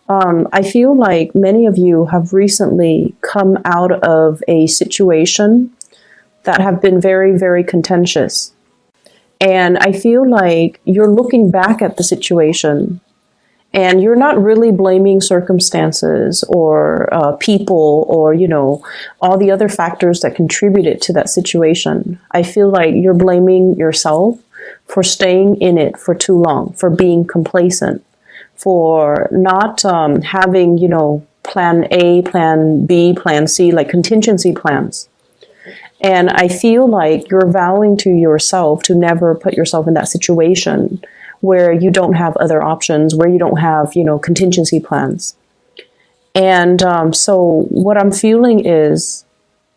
I feel like many of you have recently come out of a situation that have been very, very contentious. And I feel like you're looking back at the situation and you're not really blaming circumstances or people or, all the other factors that contributed to that situation. I feel like you're blaming yourself for staying in it for too long, for being complacent, for not having, plan A, plan B, plan C, like contingency plans. And I feel like you're vowing to yourself to never put yourself in that situation where you don't have other options, where you don't have, contingency plans. And so what I'm feeling is,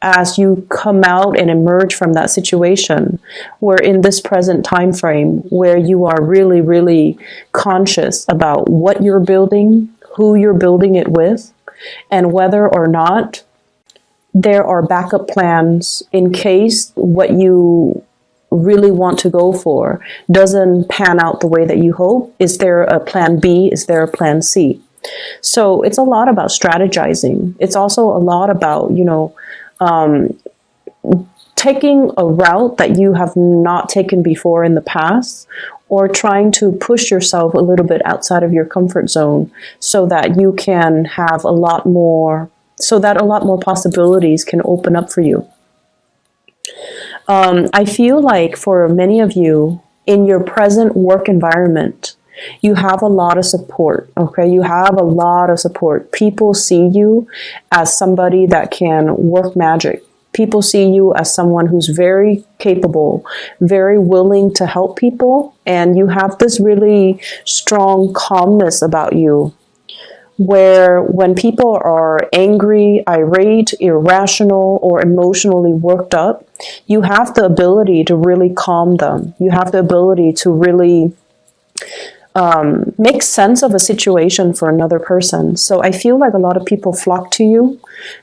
as you come out and emerge from that situation, we're in this present time frame where you are really, really conscious about what you're building, who you're building it with, and whether or not there are backup plans in case what you really want to go for doesn't pan out the way that you hope. Is there a plan B? Is there a plan C? So it's a lot about strategizing. It's also a lot about, taking a route that you have not taken before in the past, or trying to push yourself a little bit outside of your comfort zone so that you can have a lot more possibilities can open up for you. I feel like for many of you in your present work environment, you have a lot of support, okay? You have a lot of support. People see you as somebody that can work magic. People see you as someone who's very capable, very willing to help people, and you have this really strong calmness about you, where when people are angry, irate, irrational, or emotionally worked up, you have the ability to really calm them. You have the ability to really make sense of a situation for another person. So I feel like a lot of people flock to you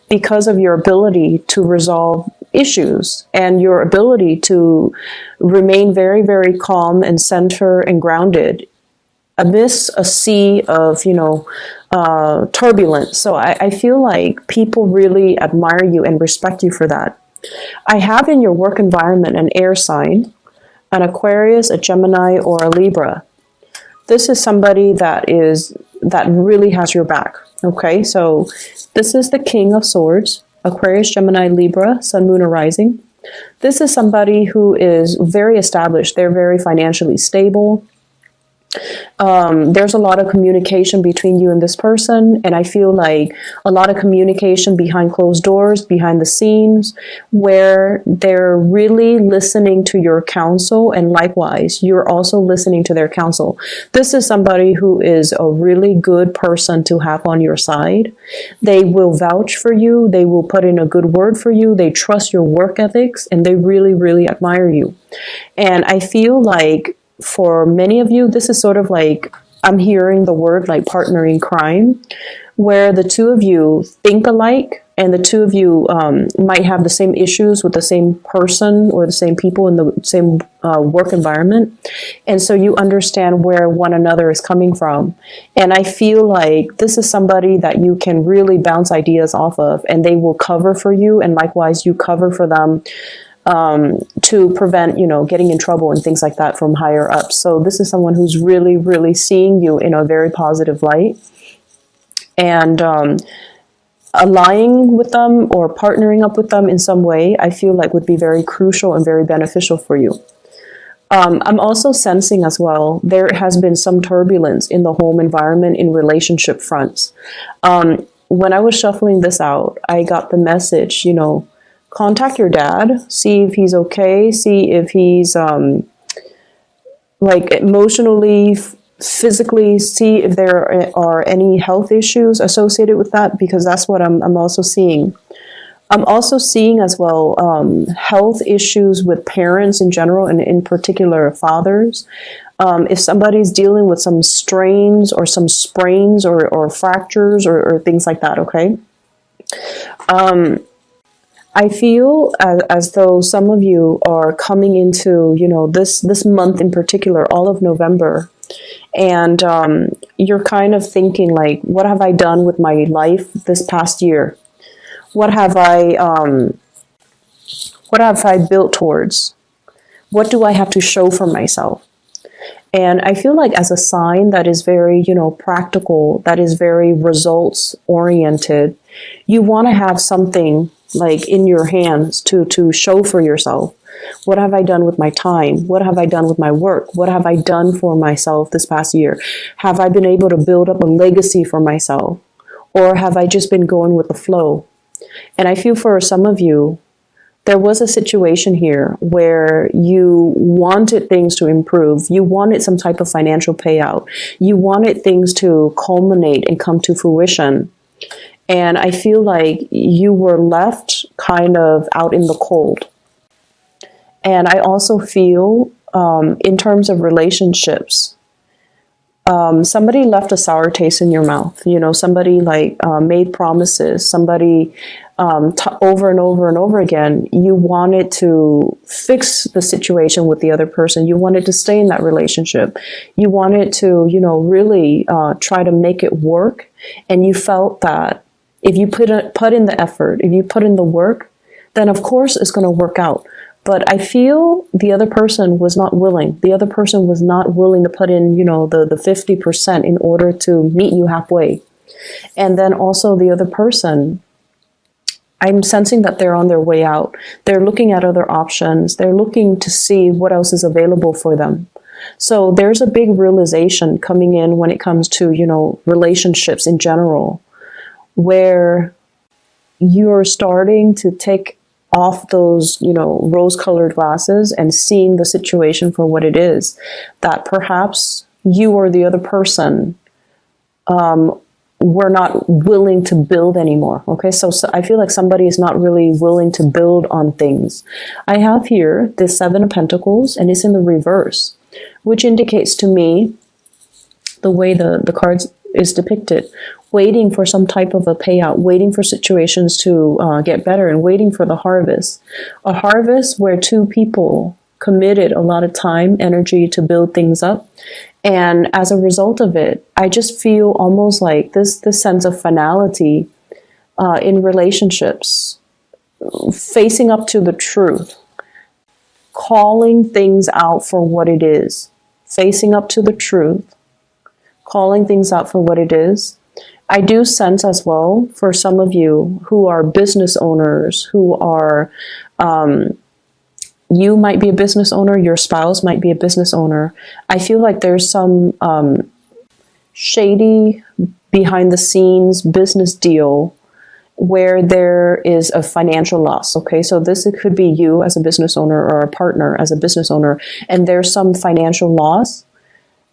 because of your ability to resolve issues and your ability to remain very, very calm and center and grounded amidst a sea of, turbulence. So I feel like people really admire you and respect you for that. I have in your work environment an air sign, an Aquarius, a Gemini, or a Libra. This is somebody that really has your back. Okay, so this is the King of Swords, Aquarius, Gemini, Libra, Sun, Moon, or Rising. This is somebody who is very established. They're very financially stable. There's a lot of communication between you and this person, and I feel like a lot of communication behind closed doors, behind the scenes, where they're really listening to your counsel, and likewise, you're also listening to their counsel. This is somebody who is a really good person to have on your side. They will vouch for you, they will put in a good word for you, they trust your work ethics, and they really, really admire you. And I feel like for many of you, this is sort of like, I'm hearing the word like partner in crime, where the two of you think alike and the two of you might have the same issues with the same person or the same people in the same work environment. And so you understand where one another is coming from. And I feel like this is somebody that you can really bounce ideas off of, and they will cover for you, and likewise you cover for them. To prevent, getting in trouble and things like that from higher ups. So this is someone who's really, really seeing you in a very positive light. And allying with them or partnering up with them in some way, I feel like would be very crucial and very beneficial for you. I'm also sensing as well, there has been some turbulence in the home environment in relationship fronts. When I was shuffling this out, I got the message, contact your dad, see if he's okay, see if he's like emotionally, physically, see if there are any health issues associated with that, because that's what I'm also seeing. I'm also seeing as well health issues with parents in general, and in particular fathers. If somebody's dealing with some strains or some sprains or fractures or things like that, okay? I feel as though some of you are coming into, this month in particular, all of November, And you're kind of thinking like, what have I done with my life this past year? What have I built towards? What do I have to show for myself? And I feel like as a sign that is very, practical, that is very results oriented, you want to have something like in your hands to show for yourself. What have I done with my time? What have I done with my work? What have I done for myself this past year? Have I been able to build up a legacy for myself? Or have I just been going with the flow? And I feel for some of you, there was a situation here where you wanted things to improve. You wanted some type of financial payout. You wanted things to culminate and come to fruition. And I feel like you were left kind of out in the cold. And I also feel in terms of relationships, somebody left a sour taste in your mouth. Somebody made promises. Somebody over and over and over again, you wanted to fix the situation with the other person. You wanted to stay in that relationship. You wanted to, really try to make it work. And you felt that if you put in the effort, if you put in the work, then of course it's going to work out. But I feel the other person was not willing. The other person was not willing to put in, the 50% in order to meet you halfway. And then also the other person, I'm sensing that they're on their way out. They're looking at other options. They're looking to see what else is available for them. So there's a big realization coming in when it comes to, relationships in general, where you're starting to take off those, rose-colored glasses and seeing the situation for what it is, that perhaps you or the other person were not willing to build anymore. Okay, so I feel like somebody is not really willing to build on things. I have here the Seven of Pentacles, and it's in the reverse, which indicates to me the way the cards is depicted, waiting for some type of a payout, waiting for situations to get better, and waiting for the harvest. A harvest where two people committed a lot of time, energy to build things up. And as a result of it, I just feel almost like this sense of finality in relationships, facing up to the truth, calling things out for what it is, facing up to the truth, calling things out for what it is. I do sense as well for some of you who are business owners, who are, you might be a business owner, your spouse might be a business owner. I feel like there's some shady behind the scenes business deal where there is a financial loss. Okay, so it could be you as a business owner or a partner as a business owner, and there's some financial loss.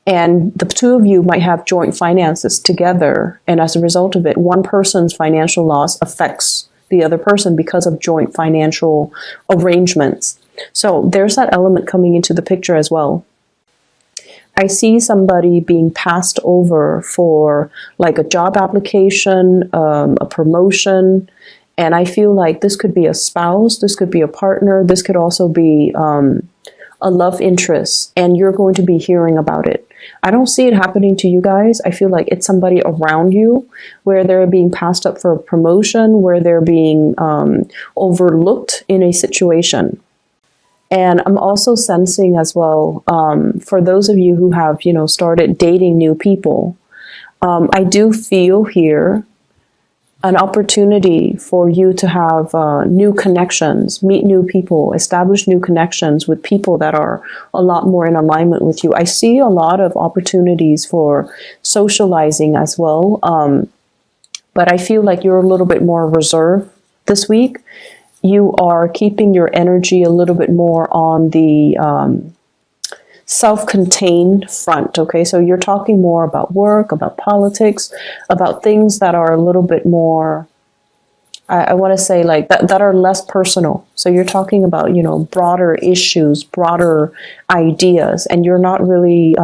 And the two of you might have joint finances together. And as a result of it, one person's financial loss affects the other person because of joint financial arrangements. So there's that element coming into the picture as well. I see somebody being passed over for like a job application, a promotion. And I feel like this could be a spouse, this could be a partner, this could also be a love interest, and you're going to be hearing about it. I don't see it happening to you guys. I feel like it's somebody around you where they're being passed up for a promotion, where they're being overlooked in a situation. And I'm also sensing as well, for those of you who have, started dating new people, I do feel here an opportunity for you to have new connections, meet new people, establish new connections with people that are a lot more in alignment with you. I see a lot of opportunities for socializing as well, but I feel like you're a little bit more reserved this week. You are keeping your energy a little bit more on the self-contained front, okay? So you're talking more about work, about politics, about things that are a little bit more I want to say like that are less personal. So you're talking about, broader issues, broader ideas, and you're not really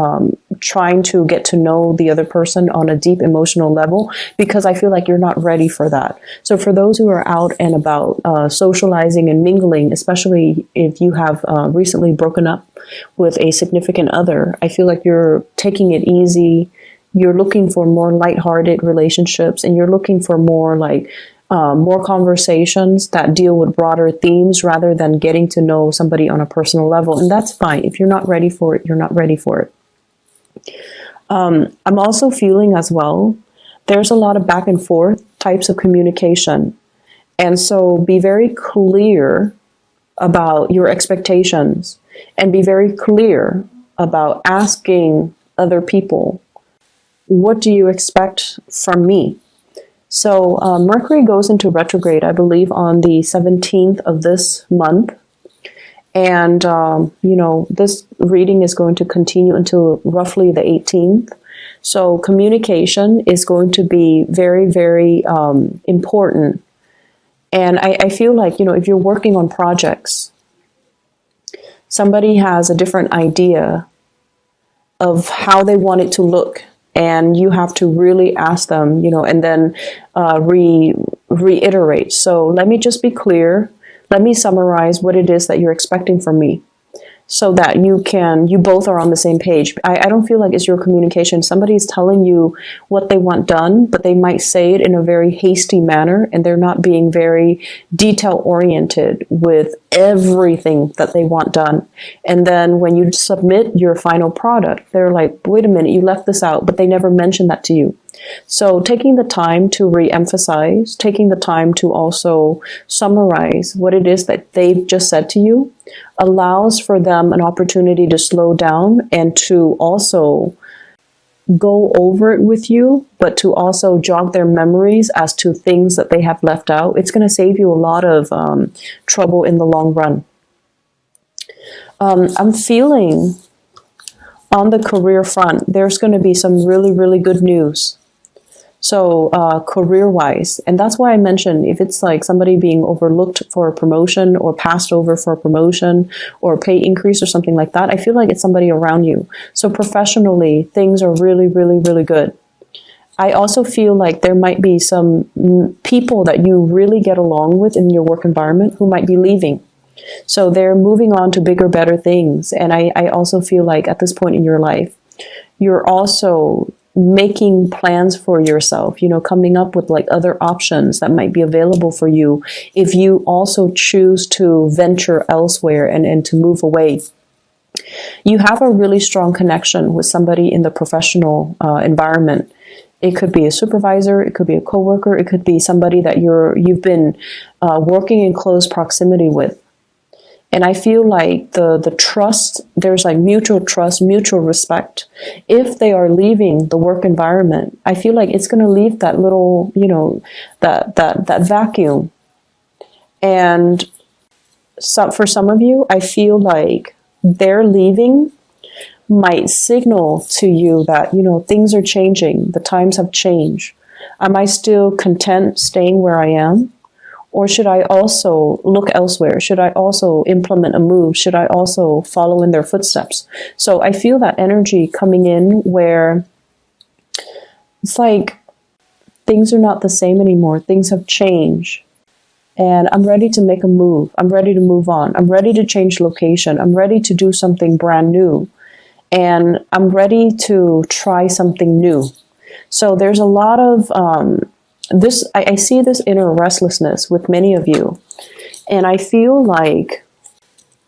trying to get to know the other person on a deep emotional level, because I feel like you're not ready for that. So for those who are out and about socializing and mingling, especially if you have recently broken up with a significant other, I feel like you're taking it easy. You're looking for more lighthearted relationships, and you're looking for more more conversations that deal with broader themes rather than getting to know somebody on a personal level. And that's fine. If you're not ready for it, you're not ready for it. I'm also feeling as well, there's a lot of back and forth types of communication. And so be very clear about your expectations, and be very clear about asking other people, what do you expect from me? So Mercury goes into retrograde, I believe, on the 17th of this month. And, this reading is going to continue until roughly the 18th. So communication is going to be very, very important. And I feel like, if you're working on projects, somebody has a different idea of how they want it to look. And you have to really ask them, and then reiterate. So let me just be clear. Let me summarize what it is that you're expecting from me, so that you both are on the same page. I don't feel like it's your communication. Somebody's telling you what they want done, but they might say it in a very hasty manner, and they're not being very detail oriented with everything that they want done. And then when you submit your final product, they're like, wait a minute, you left this out, but they never mentioned that to you. So taking the time to re-emphasize, taking the time to also summarize what it is that they've just said to you, allows for them an opportunity to slow down and to also go over it with you, but to also jog their memories as to things that they have left out. It's going to save you a lot of trouble in the long run. I'm feeling on the career front, there's going to be some really, really good news. So career-wise, and that's why I mentioned if it's like somebody being overlooked for a promotion or passed over for a promotion or a pay increase or something like that, I feel like it's somebody around you. So professionally, things are really, really, really good. I also feel like there might be some people that you really get along with in your work environment who might be leaving. So they're moving on to bigger, better things. And I also feel like at this point in your life, you're also making plans for yourself, coming up with like other options that might be available for you if you also choose to venture elsewhere and to move away. You have a really strong connection with somebody in the professional environment. It could be a supervisor, it could be a coworker, it could be somebody that you've been working in close proximity with. And I feel like the trust, there's like mutual trust, mutual respect. If they are leaving the work environment, I feel like it's going to leave that little, that vacuum. And for some of you, I feel like their leaving might signal to you that, things are changing. The times have changed. Am I still content staying where I am? Or should I also look elsewhere? Should I also implement a move? Should I also follow in their footsteps? So I feel that energy coming in where it's like things are not the same anymore. Things have changed. And I'm ready to make a move. I'm ready to move on. I'm ready to change location. I'm ready to do something brand new. And I'm ready to try something new. So there's a lot of I see this inner restlessness with many of you. And I feel like,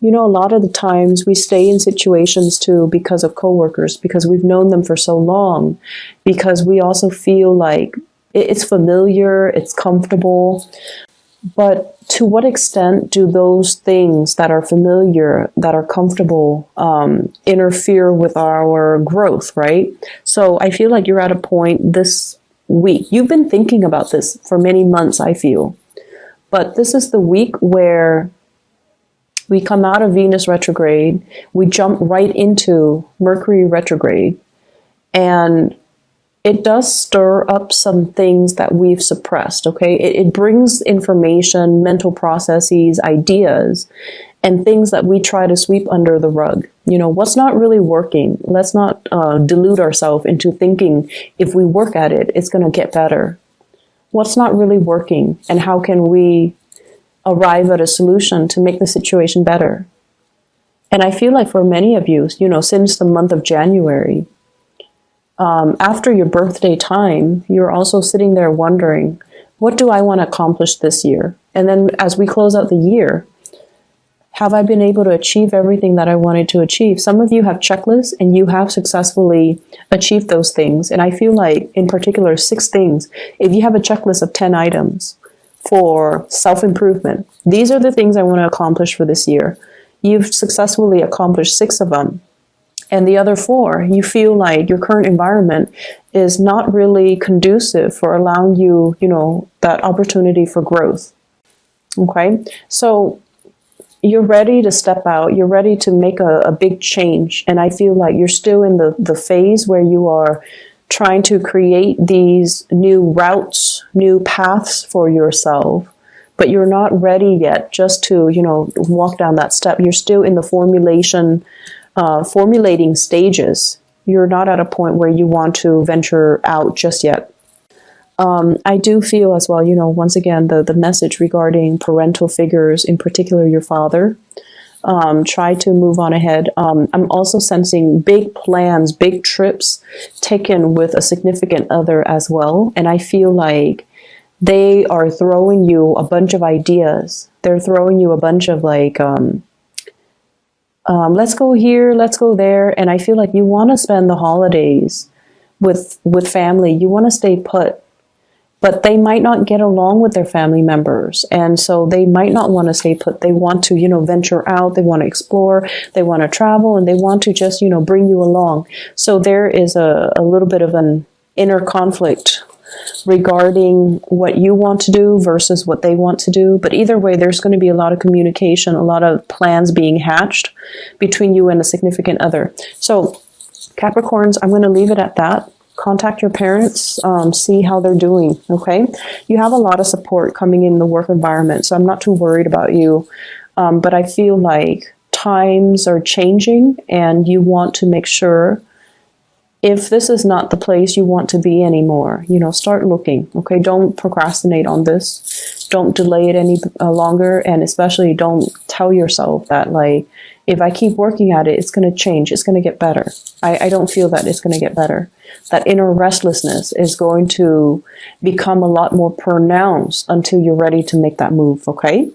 a lot of the times we stay in situations too because of coworkers, because we've known them for so long, because we also feel like it's familiar, it's comfortable. But to what extent do those things that are familiar, that are comfortable, interfere with our growth, right? So I feel like you're at a point this week. You've been thinking about this for many months, I feel. But this is the week where we come out of Venus retrograde, we jump right into Mercury retrograde. And it does stir up some things that we've suppressed, okay? It brings information, mental processes, ideas, and things that we try to sweep under the rug. You know, what's not really working? Let's not delude ourselves into thinking if we work at it, it's going to get better. What's not really working, and how can we arrive at a solution to make the situation better? And I feel like for many of you, you know, since the month of January, after your birthday time, you're also sitting there wondering, what do I want to accomplish this year? And then as we close out the year, have I been able to achieve everything that I wanted to achieve? Some of you have checklists and you have successfully achieved those things. And I feel like, in particular, 6 things. If you have a checklist of 10 items for self-improvement, these are the things I want to accomplish for this year. You've successfully accomplished 6 of them. And the other 4, you feel like your current environment is not really conducive for allowing you, you know, that opportunity for growth. Okay? So you're ready to step out. You're ready to make a big change. And I feel like you're still in the phase where you are trying to create these new routes, new paths for yourself. But you're not ready yet just to, you know, walk down that step. You're still in the formulating stages. You're not at a point where you want to venture out just yet. I do feel as well, you know, once again, the message regarding parental figures, in particular your father, try to move on ahead. I'm also sensing big plans, big trips taken with a significant other as well. And I feel like they are throwing you a bunch of ideas. They're throwing you a bunch of like, let's go here, let's go there. And I feel like you want to spend the holidays with family. You want to stay put. But they might not get along with their family members. And so they might not want to stay put. They want to, you know, venture out. They want to explore. They want to travel. And they want to just, you know, bring you along. So there is a little bit of an inner conflict regarding what you want to do versus what they want to do. But either way, there's going to be a lot of communication, a lot of plans being hatched between you and a significant other. So Capricorns, I'm going to leave it at that. Contact your parents, see how they're doing, okay? You have a lot of support coming in the work environment, so I'm not too worried about you. But I feel like times are changing and you want to make sure, if this is not the place you want to be anymore, you know, start looking, okay? Don't procrastinate on this. Don't delay it any longer, and especially don't tell yourself that, like, if I keep working at it, it's going to change. It's going to get better. I don't feel that it's going to get better. That inner restlessness is going to become a lot more pronounced until you're ready to make that move, okay?